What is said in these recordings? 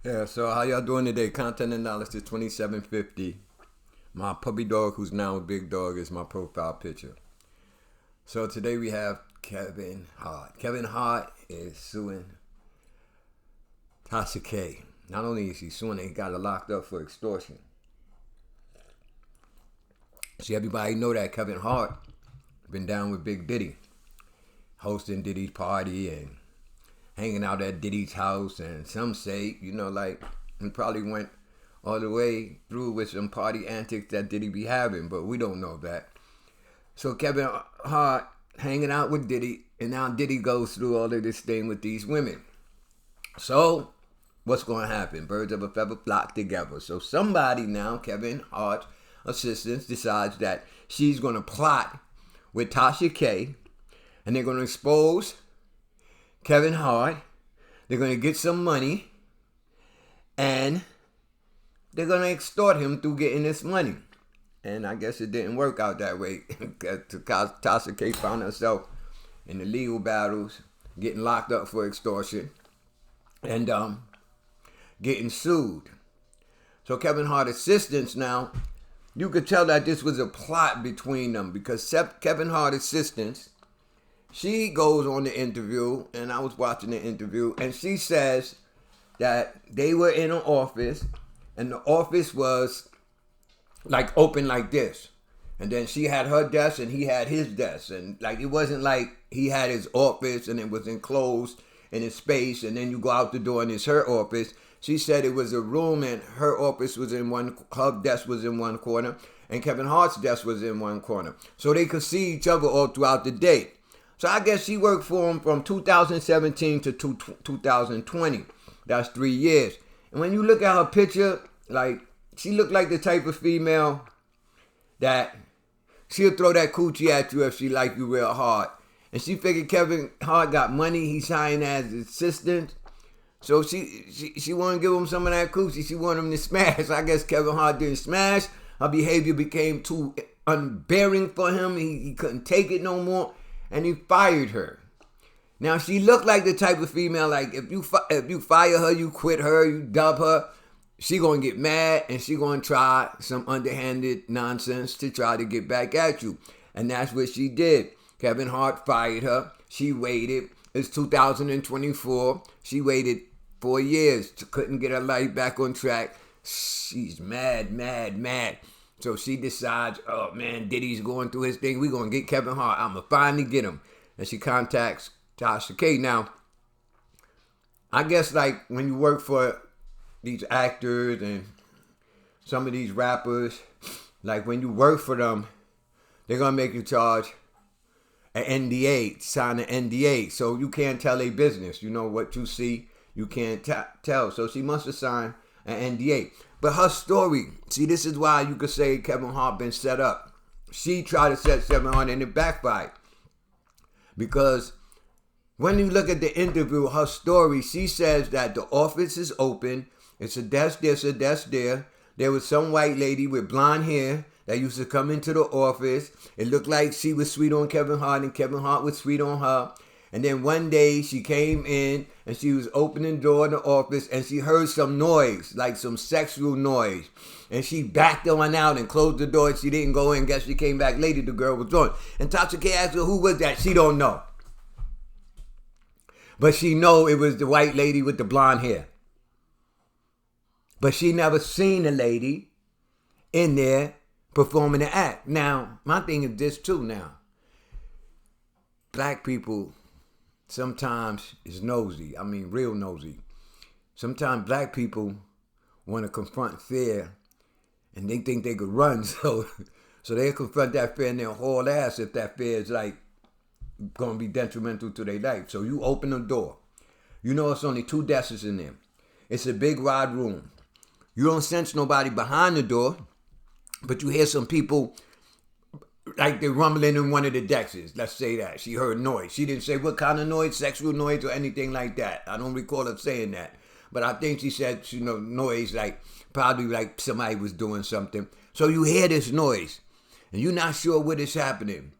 Yeah, so how y'all doing today? Content analysis 2750. My puppy dog, who's now a big dog, is my profile picture. So today we have Kevin Hart. Kevin Hart is suing Tasha K. Not only is he suing, he got her locked up for extortion. See, everybody know that Kevin Hart been down with Big Diddy, hosting Diddy's party and hanging out at Diddy's house, and some say, like he probably went all the way through with some party antics that Diddy be having, but we don't know that. So Kevin Hart hanging out with Diddy, and now Diddy goes through all of this thing with these women. So what's going to happen? Birds of a feather flock together. So somebody now, Kevin Hart's assistant, decides that she's going to plot with Tasha K, and they're going to expose Kevin Hart. They're going to get some money, and they're going to extort him through getting this money. And I guess it didn't work out that way. Tasha K found herself in the legal battles, getting locked up for extortion, and getting sued. So Kevin Hart's assistants now, you could tell that this was a plot between them, because Kevin Hart's assistants, she goes on the interview, and I was watching the interview, and she says that they were in an office, and the office was like open like this. And then she had her desk and he had his desk. And like, it wasn't like he had his office and it was enclosed in his space, and then you go out the door and it's her office. She said it was a room, and her office was in one, her desk was in one corner, and Kevin Hart's desk was in one corner. So they could see each other all throughout the day. So I guess she worked for him from 2017 to 2020. That's 3 years. And when you look at her picture, like, she looked like the type of female that she'll throw that coochie at you if she like you real hard. And she figured Kevin Hart got money. He signed as assistant. So she wanted to give him some of that coochie. She wanted him to smash. I guess Kevin Hart didn't smash. Her behavior became too unbearing for him. He couldn't take it no more, and he fired her. Now, she looked like the type of female, like, if you fire her, you quit her, you dub her, she gonna get mad, and she gonna try some underhanded nonsense to try to get back at you. And that's what she did. Kevin Hart fired her. She waited. It's 2024. She waited 4 years. Couldn't get her life back on track. She's mad. So she decides, oh man, Diddy's going through his thing. We're going to get Kevin Hart. I'm going to finally get him. And she contacts Tasha K. Now, I guess like when you work for these actors and some of these rappers, like when you work for them, they're going to make you charge an NDA, sign an NDA. So you can't tell a business. You know what you see, you can't tell. So she must have signed an NDA. But her story, see, this is why you could say Kevin Hart been set up. She tried to set Kevin Hart and it backfired. Because when you look at the interview, her story, she says that the office is open. It's a desk there, it's a desk there. There was some white lady with blonde hair that used to come into the office. It looked like she was sweet on Kevin Hart and Kevin Hart was sweet on her. And then one day she came in and she was opening the door in the office and she heard some noise, like some sexual noise. And she backed on out and closed the door and she didn't go in. Guess she came back later, the girl was on. And Tasha K asked her, who was that? She don't know. But she know it was the white lady with the blonde hair. But she never seen a lady in there performing the act. Now, my thing is this too now. Black people sometimes is nosy. I mean, real nosy. Sometimes black people want to confront fear and they think they could run. So they confront that fear and they'll haul ass if that fear is like going to be detrimental to their life. So you open the door. You know it's only 2 desks in there. It's a big wide room. You don't sense nobody behind the door, but you hear some people like they're rumbling in one of the desks. Let's say that. She heard noise. She didn't say what kind of noise, sexual noise or anything like that. I don't recall her saying that. But I think she said, noise, like probably like somebody was doing something. So you hear this noise and you're not sure what is happening.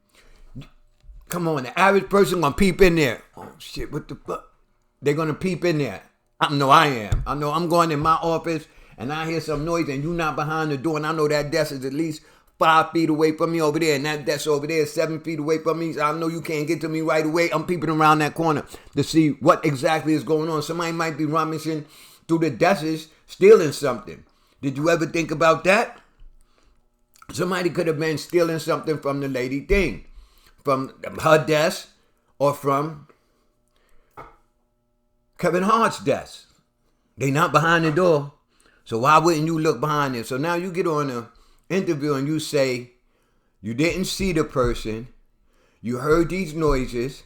Come on, the average person gonna peep in there. Oh shit, what the fuck? They're gonna peep in there. I know I am. I know I'm going in my office and I hear some noise and you not behind the door and I know that desk is at least 5 feet away from me over there and that desk over there is 7 feet away from me. So I know you can't get to me right away. I'm peeping around that corner to see what exactly is going on. Somebody might be rummaging through the desks, stealing something. Did you ever think about that? Somebody could have been stealing something from the lady thing, from her desk or from Kevin Hart's desk. They not behind the door. So why wouldn't you look behind it? So now you get on an interview and you say you didn't see the person, you heard these noises,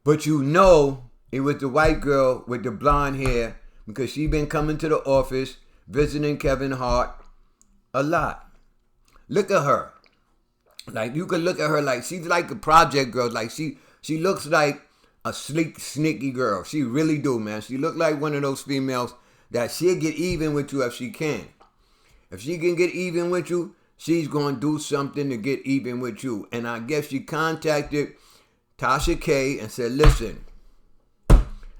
but you know it was the white girl with the blonde hair because she been coming to the office visiting Kevin Hart a lot. Look at her. Like you could look at her like she's like a project girl. Like she looks like a sleek, sneaky girl. She really do, man. She look like one of those females that she'll get even with you if she can. If she can get even with you, she's going to do something to get even with you. And I guess she contacted Tasha K and said, listen,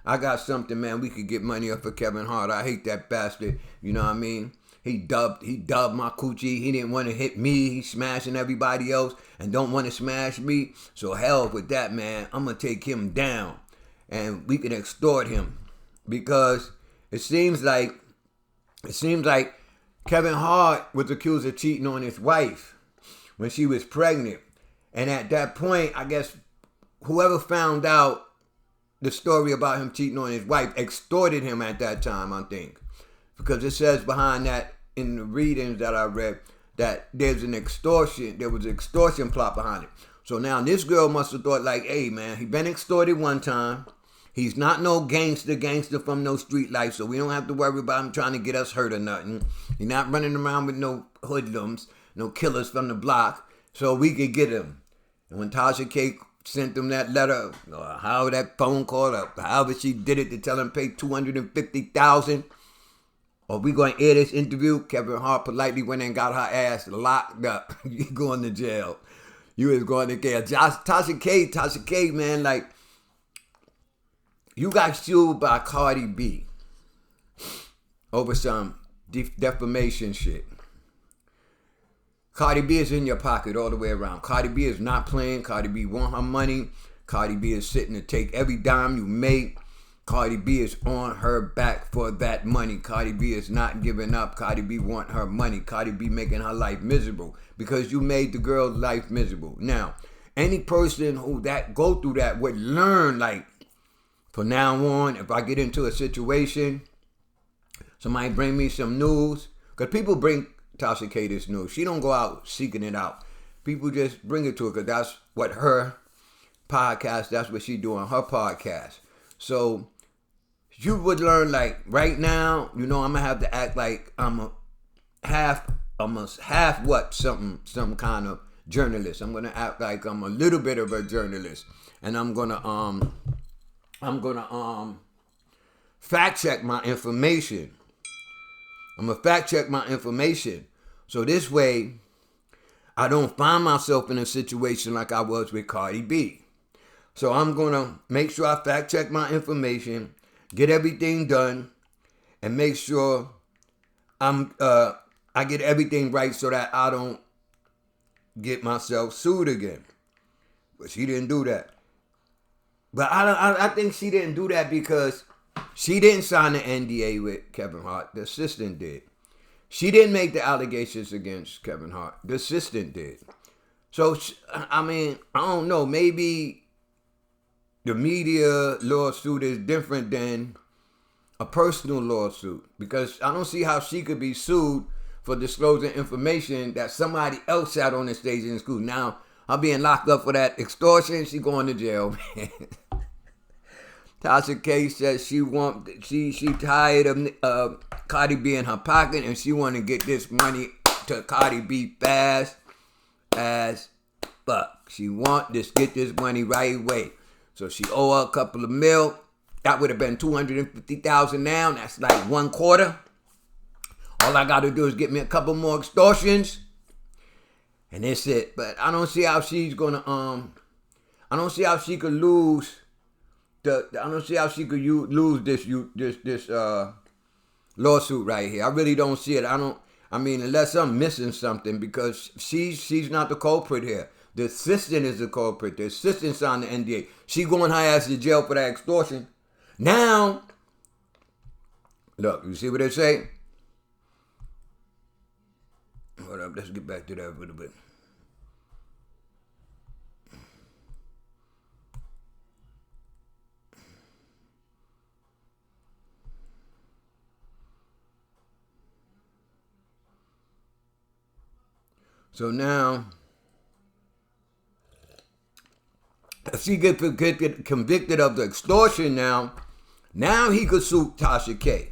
I got something, man. We could get money up for Kevin Hart. I hate that bastard. You know what I mean? He dubbed my coochie. He didn't want to hit me. He's smashing everybody else and don't want to smash me. So hell with that, man. I'm going to take him down and we can extort him because it seems like Kevin Hart was accused of cheating on his wife when she was pregnant. And at that point, I guess whoever found out the story about him cheating on his wife extorted him at that time, I think. Because it says behind that in the readings that I read that there was an extortion plot behind it. So now this girl must have thought like, hey man, he been extorted one time. He's not no gangster from no street life, so we don't have to worry about him trying to get us hurt or nothing. He's not running around with no hoodlums, no killers from the block, so we could get him. And when Tasha K sent him that letter, or how that phone call, or however she did it to tell him pay $250,000, or we going to air this interview, Kevin Hart politely went and got her ass locked up. You going to jail. You is going to jail. Tasha K, man, like, you got sued by Cardi B over some defamation shit. Cardi B is in your pocket all the way around. Cardi B is not playing. Cardi B want her money. Cardi B is sitting to take every dime you make. Cardi B is on her back for that money. Cardi B is not giving up. Cardi B want her money. Cardi B making her life miserable because you made the girl's life miserable. Now, any person who go through that would learn, like, from now on, if I get into a situation, somebody bring me some news, because people bring Tasha K this news. She don't go out seeking it out. People just bring it to her because that's what her podcast, that's what she do on her podcast. So you would learn, like, right now, you know, I'm going to have to act like I'm almost half what some kind of journalist. I'm going to act like I'm a little bit of a journalist. And I'm going to fact check my information. I'm going to fact check my information. So this way, I don't find myself in a situation like I was with Cardi B. So I'm going to make sure I fact check my information, get everything done, and make sure I get everything right so that I don't get myself sued again. But she didn't do that. But I think she didn't do that because she didn't sign the NDA with Kevin Hart. The assistant did. She didn't make the allegations against Kevin Hart. The assistant did. So, I mean, I don't know. Maybe the media lawsuit is different than a personal lawsuit because I don't see how she could be sued for disclosing information that somebody else sat on the stage in school. Now, I'm being locked up for that extortion. She going to jail, man. Tasha K says she tired of Cardi B in her pocket and she want to get this money to Cardi B fast as fuck. She want to get this money right away. So she owe her a couple of mil. That would have been $250,000 now. That's like 1/4. All I got to do is get me a couple more extortions. And that's it. But I don't see how she's gonna I don't see how she could lose I don't see how she could lose this lawsuit right here. I really don't see it. I mean, unless I'm missing something, because she's not the culprit here. The assistant is the culprit. The assistant signed the NDA. She going her ass to jail for that extortion. Now, look, you see what they say? Hold up, let's get back to that a little bit. So now, if she get convicted of the extortion now he could sue Tasha K.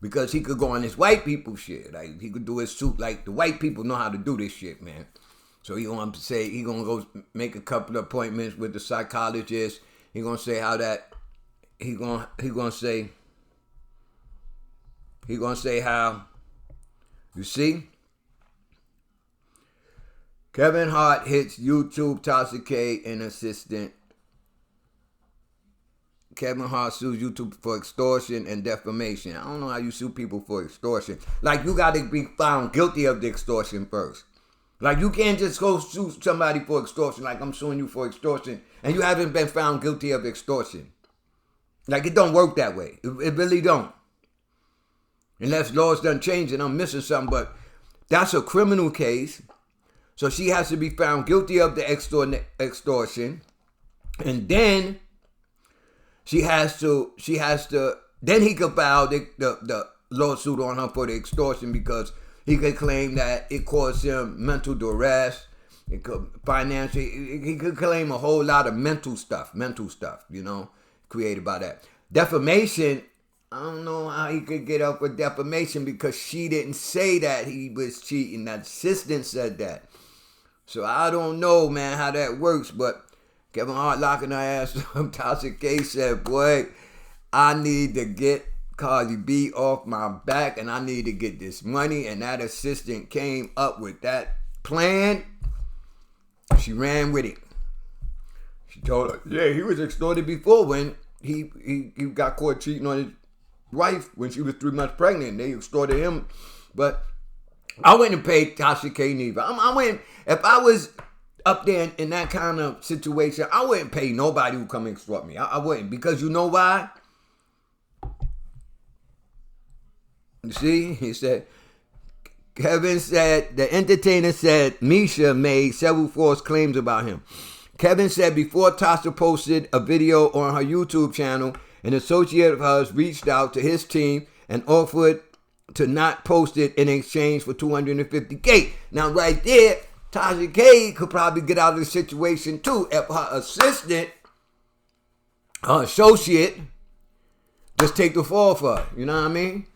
Because he could go on this white people shit. Like, he could do his suit like the white people know how to do this shit, man. So he gonna say, he gonna go make a couple of appointments with the psychologist. He gonna say how that, he gonna say how, you see? Kevin Hart hits YouTube Tasha K and assistant. Kevin Hart sues YouTube for extortion and defamation. I don't know how you sue people for extortion. Like, you got to be found guilty of the extortion first. Like, you can't just go sue somebody for extortion, like I'm suing you for extortion, and you haven't been found guilty of extortion. Like, it don't work that way. It really don't. Unless laws done change and I'm missing something, but that's a criminal case. So she has to be found guilty of the extortion, and then she has to, then he could file the lawsuit on her for the extortion, because he could claim that it caused him mental duress, it could financially, he could claim a whole lot of mental stuff, you know, created by that. Defamation, I don't know how he could get up with defamation, because she didn't say that he was cheating. That assistant said that. So I don't know, man, how that works, but Kevin Hart locking her ass up. Tasha K said, boy, I need to get Cardi B off my back, and I need to get this money. And that assistant came up with that plan. She ran with it. She told her, yeah, he was extorted before when he got caught cheating on his wife when she was 3 months pregnant. They extorted him. But I wouldn't pay Tasha K neither. If I was up there in that kind of situation, I wouldn't pay nobody who come extort me. I wouldn't, because you know why? You see, he said, Kevin said, the entertainer said Misha made several false claims about him. Kevin said before Tasha posted a video on her YouTube channel, an associate of hers reached out to his team and offered to not post it in exchange for $250K. Now, right there, Tasha K could probably get out of the situation too if her assistant, her associate, just take the fall for her. You know what I mean?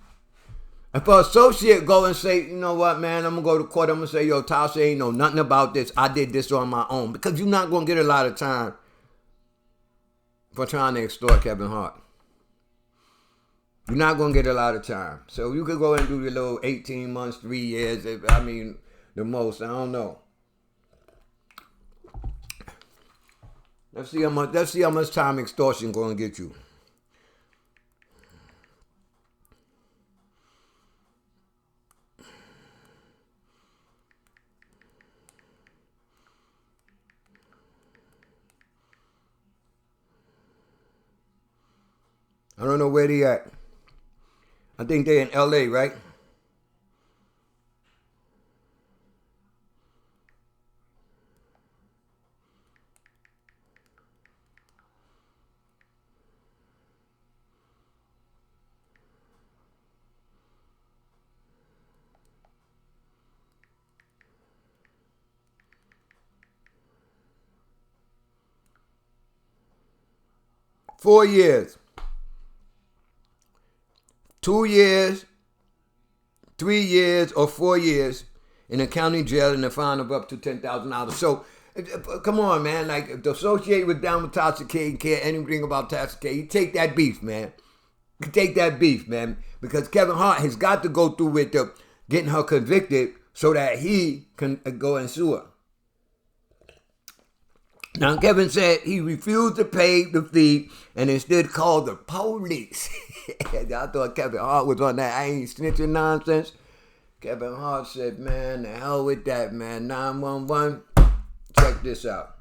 If her associate go and say, you know what, man, I'm going to go to court. I'm going to say, yo, Tasha ain't know nothing about this. I did this on my own. Because you're not going to get a lot of time for trying to extort Kevin Hart. You're not going to get a lot of time. So you could go and do your little 18 months, 3 years. The most. I don't know. Let's see how much time extortion going to get you. I don't know where they at. I think they're in LA, right? Four years. 2 years, 3 years, or 4 years in a county jail and a fine of up to $10,000. So, come on, man. Like, if the associate was down with Tasha K and care anything about Tasha K, you take that beef, man. You take that beef, man. Because Kevin Hart has got to go through with getting her convicted so that he can go and sue her. Now, Kevin said he refused to pay the fee and instead called the police. I thought Kevin Hart was on that I ain't snitching nonsense. Kevin Hart said, man, the hell with that, man. 911, check this out.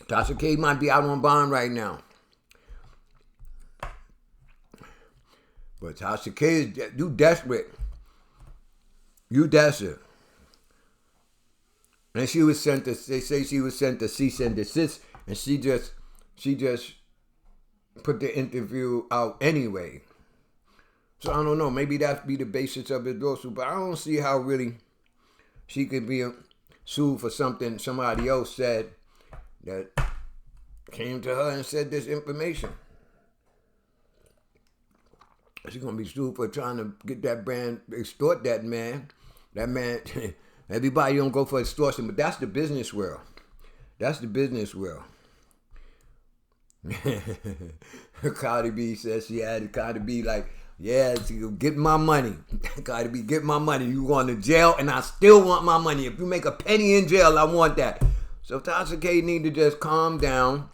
Tasha K might be out on bond right now. But Tasha K, you desperate. You desperate. And she was sent to, they say she was sent to cease and desist, and she just put the interview out anyway. So I don't know, maybe that be the basis of his lawsuit, but I don't see how really she could be sued for something somebody else said that came to her and said this information. She's going to be sued for trying to get that brand, extort that man. That man, everybody don't go for extortion, but that's the business world. That's the business world. Cardi B says she had Cardi B like, yeah, get my money. Cardi B, get my money. You going to jail and I still want my money. If you make a penny in jail, I want that. So Tasha K need to just calm down,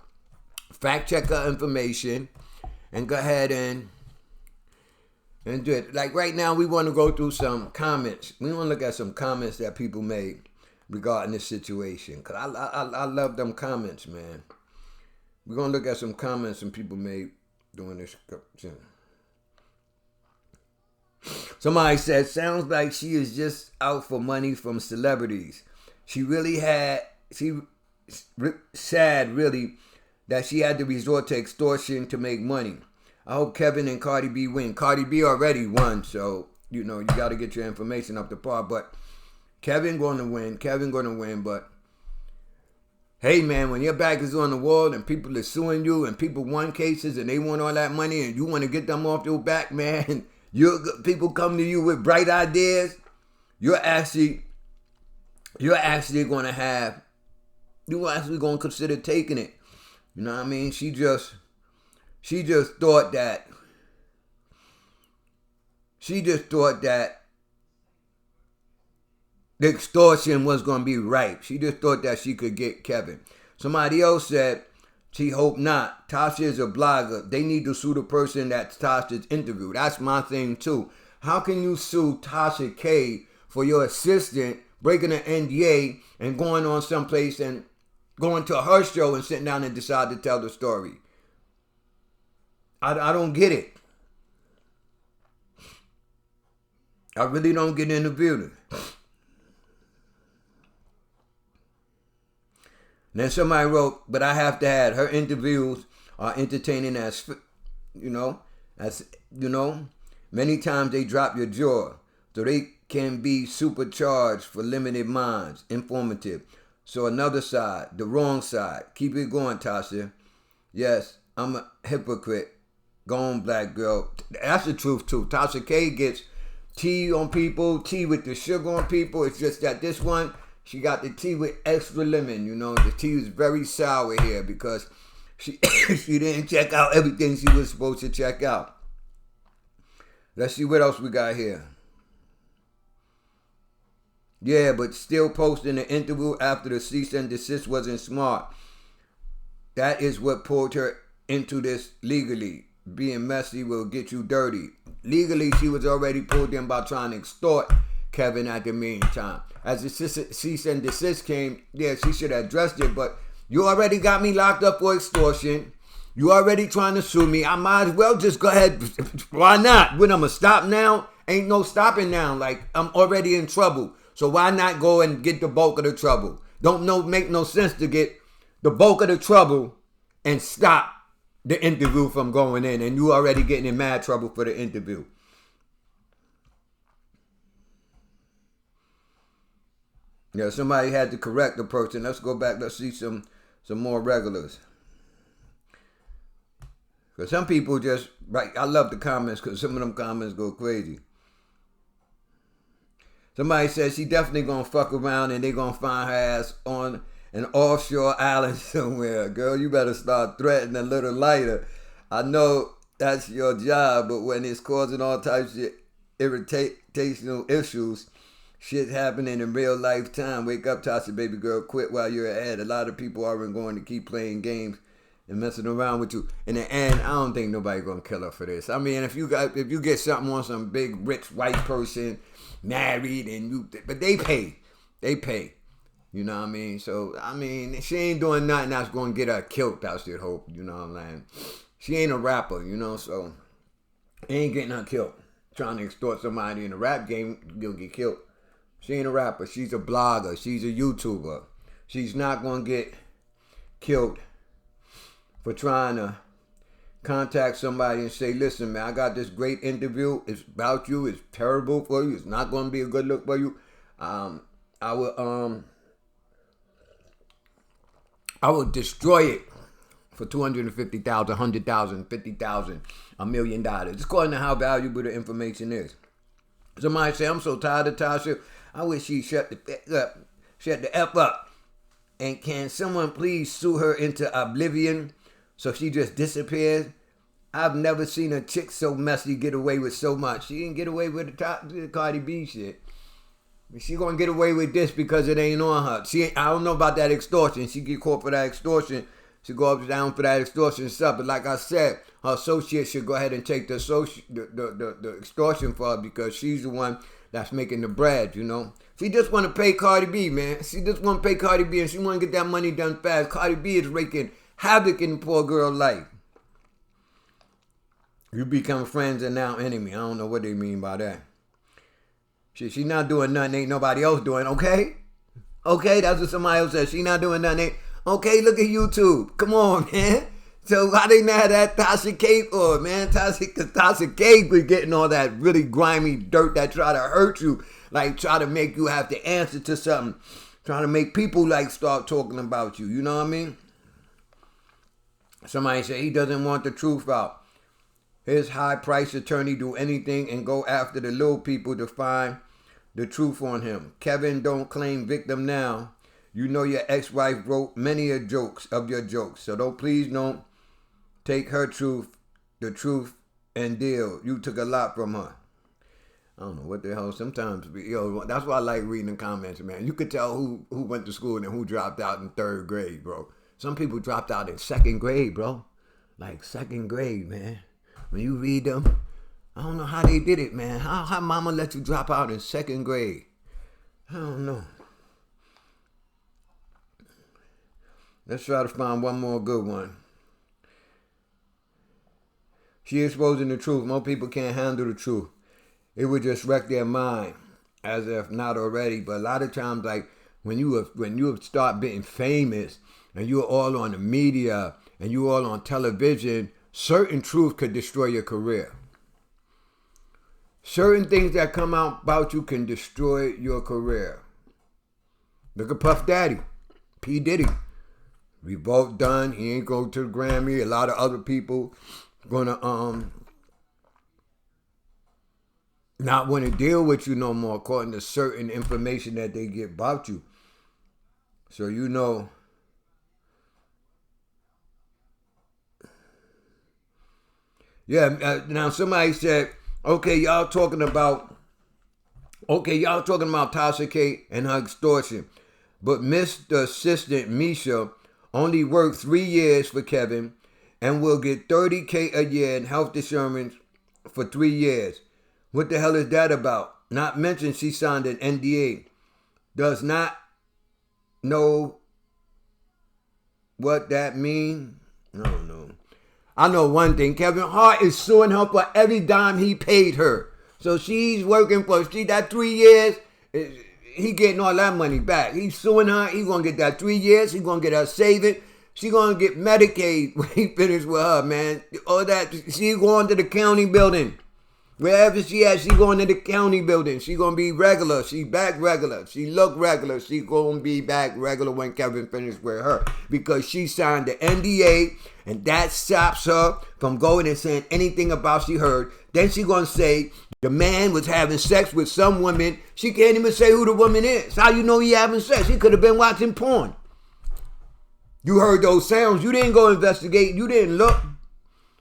fact check her information, and go ahead and do it. Like right now, we want to go through some comments. We want to look at some comments that people made regarding this situation. Because I love them comments, man. We're going to look at some comments some people made during this. Somebody said, sounds like she is just out for money from celebrities. She sad, really, that she had to resort to extortion to make money. I hope Kevin and Cardi B win. Cardi B already won, so, you know, you got to get your information up to par. But Kevin going to win, but hey, man, when your back is on the wall and people are suing you and people won cases and they want all that money and you want to get them off your back, man, people come to you with bright ideas, you're actually going to consider taking it. You know what I mean? She just thought that the extortion was going to be right. She just thought that she could get Kevin. Somebody else said she hoped not. Tasha is a blogger. They need to sue the person that Tasha's interviewed. That's my thing too. How can you sue Tasha K for your assistant breaking an NDA and going on someplace and going to her show and sitting down and decide to tell the story? I don't get it. I really don't get in the building. Then somebody wrote, but I have to add, her interviews are entertaining as many times they drop your jaw. So they can be supercharged for limited minds, informative. So another side, the wrong side. Keep it going, Tasha. Yes, I'm a hypocrite. Go on, black girl. That's the truth, too. Tasha K gets tea on people, tea with the sugar on people. It's just that this one, she got the tea with extra lemon. You know, the tea is very sour here because she she didn't check out everything she was supposed to check out. Let's see what else we got here. Yeah, but still posting an interview after the cease and desist wasn't smart. That is what pulled her into this legally. Being messy will get you dirty. Legally, she was already pulled in by trying to extort Kevin at the meantime. As the cease and desist came, yeah, she should have addressed it, but you already got me locked up for extortion. You already trying to sue me. I might as well just go ahead. Why not? When I'm going to stop now? Ain't no stopping now. Like, I'm already in trouble. So why not go and get the bulk of the trouble? Make no sense to get the bulk of the trouble and stop the interview from going in, and you already getting in mad trouble for the interview. Yeah, somebody had to correct the person. Let's go back. Let's see some more regulars. Because some people just, right, I love the comments because some of them comments go crazy. Somebody says she definitely going to fuck around and they going to find her ass on an offshore island somewhere. Girl, you better start threatening a little lighter. I know that's your job, but when it's causing all types of irritational issues, Shit's happening in real lifetime. Wake up, Tasha, baby girl. Quit while you're ahead. A lot of people aren't going to keep playing games and messing around with you. In the end, I don't think nobody's gonna kill her for this. I mean, if you get something on some big rich white person, married, but they pay. You know what I mean? So I mean, she ain't doing nothing that's gonna get her killed. I should hope. You know what I'm saying? She ain't a rapper, you know, so ain't getting her killed. Trying to extort somebody in the rap game, you'll get killed. She ain't a rapper. She's a blogger. She's a YouTuber. She's not gonna get killed for trying to contact somebody and say, listen, man, I got this great interview. It's about you. It's terrible for you. It's not going to be a good look for you. I will destroy it for $250,000, $100,000, $50,000, $1 million. It's according to how valuable the information is. Somebody say, I'm so tired of Tasha. I wish she shut the F up. And can someone please sue her into oblivion so she just disappears? I've never seen a chick so messy get away with so much. She didn't get away with the Cardi B shit. She gonna get away with this because it ain't on her. I don't know about that extortion. She get caught for that extortion. She go up and down for that extortion stuff. But like I said, her associate should go ahead and take the extortion for her because she's the one that's making the bread, you know. She just want to pay Cardi B, man. She just want to pay Cardi B and she want to get that money done fast. Cardi B is raking havoc in the poor girl's life. You become friends and now enemy. I don't know what they mean by that. She not doing nothing ain't nobody else doing, okay? Okay, that's what somebody else said. She not doing nothing. Okay, look at YouTube. Come on, man. So why they not that Tasha K for, man? Tasha K was getting all that really grimy dirt that try to hurt you. Like try to make you have to answer to something. Trying to make people like start talking about you. You know what I mean? Somebody said he doesn't want the truth out. His high-priced attorney do anything and go after the little people to find the truth on him. Kevin don't claim victim now. You know your ex-wife wrote many of your jokes. So please don't take her truth, the truth, and deal. You took a lot from her. I don't know what the hell. Sometimes, that's why I like reading the comments, man. You could tell who went to school and who dropped out in 3rd grade, bro. Some people dropped out in 2nd grade, bro. Like 2nd grade, man. When you read them, I don't know how they did it, man. How mama let you drop out in 2nd grade? I don't know. Let's try to find one more good one. She exposing the truth. Most people can't handle the truth. It would just wreck their mind, as if not already. But a lot of times, like when you start being famous and you're all on the media and you're all on television, certain truth could destroy your career. Certain things that come out about you can destroy your career. Look at Puff Daddy, P. Diddy. Revolt done. He ain't go to the Grammy. A lot of other people gonna not want to deal with you no more according to certain information that they get about you. So you know. Yeah, now somebody said, okay, y'all talking about Tasha K and her extortion. But Mr. Assistant Misha only worked 3 years for Kevin and will get $30K a year in health insurance for 3 years. What the hell is that about? Not mention she signed an NDA. Does not know what that mean. I don't know. I know one thing. Kevin Hart is suing her for every dime he paid her. So she's working for that 3 years. He getting all that money back. He's suing her. He's going to get that 3 years. He's going to get her saving. She going to get Medicaid when he finished with her, man. All that. She going to the county building. Wherever she at, she going to the county building. She going to be regular. She back regular. She look regular. She going to be back regular when Kevin finished with her. Because she signed the NDA, and that stops her from going and saying anything about she heard. Then she going to say the man was having sex with some woman. She can't even say who the woman is. How you know he having sex? He could have been watching porn. You heard those sounds. You didn't go investigate. You didn't look.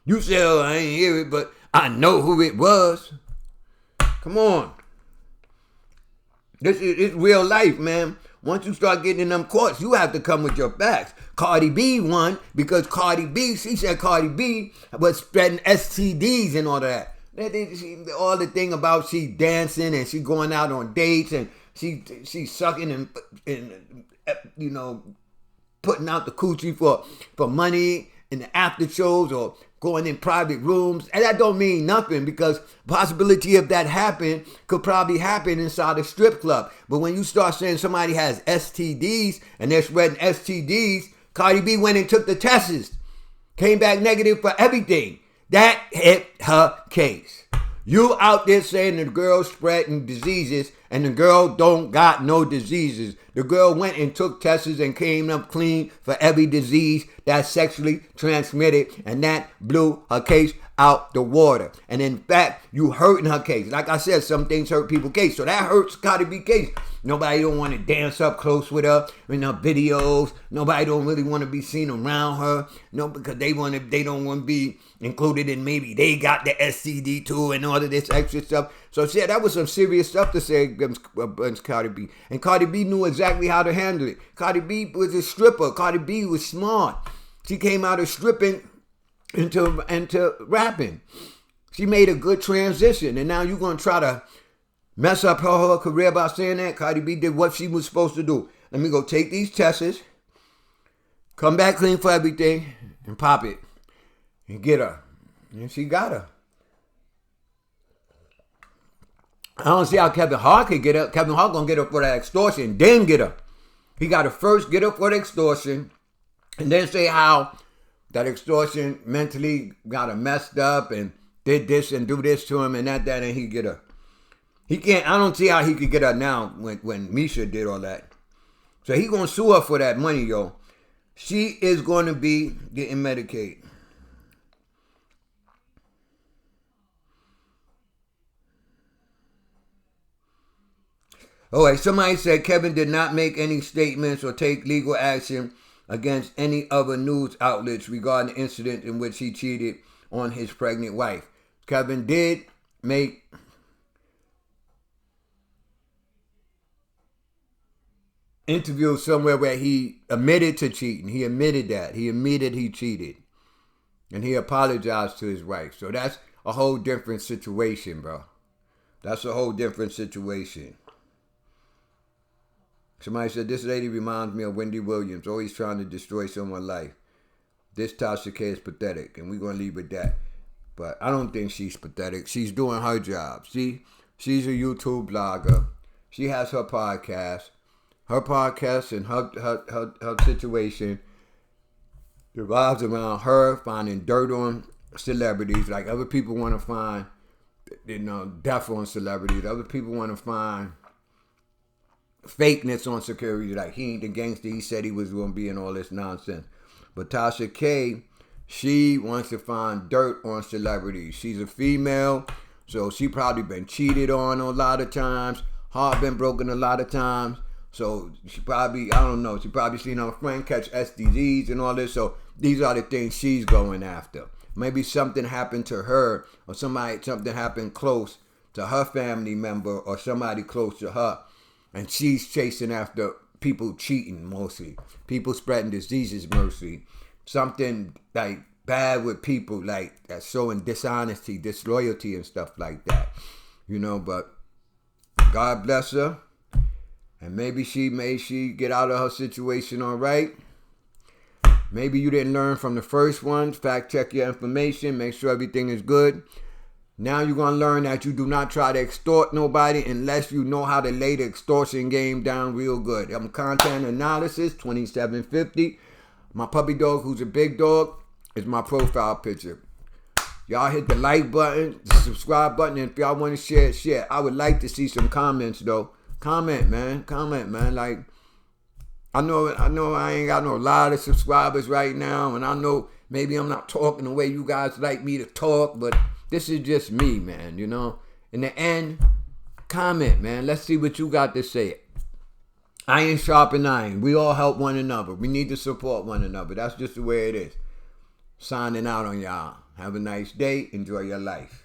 You said, oh, I ain't hear it, but I know who it was. Come on. It's real life, man. Once you start getting in them courts, you have to come with your facts. Cardi B won because Cardi B, she said Cardi B was spreading STDs and all of that. All the thing about she dancing and she going out on dates and she sucking and you know, putting out the coochie for money in the after shows or going in private rooms. And that don't mean nothing because possibility of that happen could probably happen inside a strip club. But when you start saying somebody has STDs and they're spreading STDs, Cardi B went and took the tests, came back negative for everything. That hit her case. You out there saying the girl spreading diseases and the girl don't got no diseases. The girl went and took tests and came up clean for every disease that's sexually transmitted, and that blew her case out the water. And in fact, you hurting her case. Like I said, some things hurt people's case. So that hurts Cardi B case. Nobody don't want to dance up close with her in her videos. Nobody don't really want to be seen around her. No, because they don't want to be included in maybe they got the STD too and all of this extra stuff. So yeah, that was some serious stuff to say against Cardi B. And Cardi B knew exactly how to handle it. Cardi B was a stripper. Cardi B was smart. She came out of stripping into rapping. She made a good transition. And now you're going to try to mess up her career by saying that? Cardi B did what she was supposed to do. Let me go take these tests, come back clean for everything, and pop it. And get her. And she got her. I don't see how Kevin Hart could get her. Kevin Hart gonna get her for that extortion, then get her. He got to first get her for the extortion, and then say how that extortion mentally got her messed up and did this and do this to him and that, and he get her. He can't, I don't see how he could get her now when Misha did all that. So he gonna sue her for that money, yo. She is going to be getting Medicaid. Oh, wait, somebody said Kevin did not make any statements or take legal action against any other news outlets regarding the incident in which he cheated on his pregnant wife. Kevin did make interviews somewhere where he admitted to cheating. He admitted that. He admitted he cheated. And he apologized to his wife. So that's a whole different situation, bro. That's a whole different situation. Somebody said, this lady reminds me of Wendy Williams, always trying to destroy someone's life. This Tasha K is pathetic, and we're going to leave it at that. But I don't think she's pathetic. She's doing her job. She's a YouTube blogger. She has her podcast. Her podcast and her situation revolves around her finding dirt on celebrities. Like other people want to find, death on celebrities. Other people want to find fakeness on security, like he ain't the gangster he said he was going to be and all this nonsense. But Tasha K, she wants to find dirt on celebrities. She's a female, so she probably been cheated on a lot of times, heart been broken a lot of times. So she probably, I don't know, she probably seen her friend catch STDs and all this. So these are the things she's going after. Maybe something happened to her or something happened close to her family member or somebody close to her. And she's chasing after people cheating mostly. People spreading diseases mostly. Something like bad with people like that's showing dishonesty, disloyalty and stuff like that. But God bless her. And maybe she get out of her situation all right. Maybe you didn't learn from the first one. Fact check your information. Make sure everything is good. Now you're going to learn that you do not try to extort nobody unless you know how to lay the extortion game down real good. I'm Content Analysis 2750. My puppy dog, who's a big dog, is my profile picture. Y'all hit the like button, the subscribe button, and if y'all want to share. I would like to see some comments, though. Comment, man. Like, I know I ain't got no lot of subscribers right now, and I know maybe I'm not talking the way you guys like me to talk, but this is just me, man, In the end, comment, man. Let's see what you got to say. Iron sharpen iron. We all help one another. We need to support one another. That's just the way it is. Signing out on y'all. Have a nice day. Enjoy your life.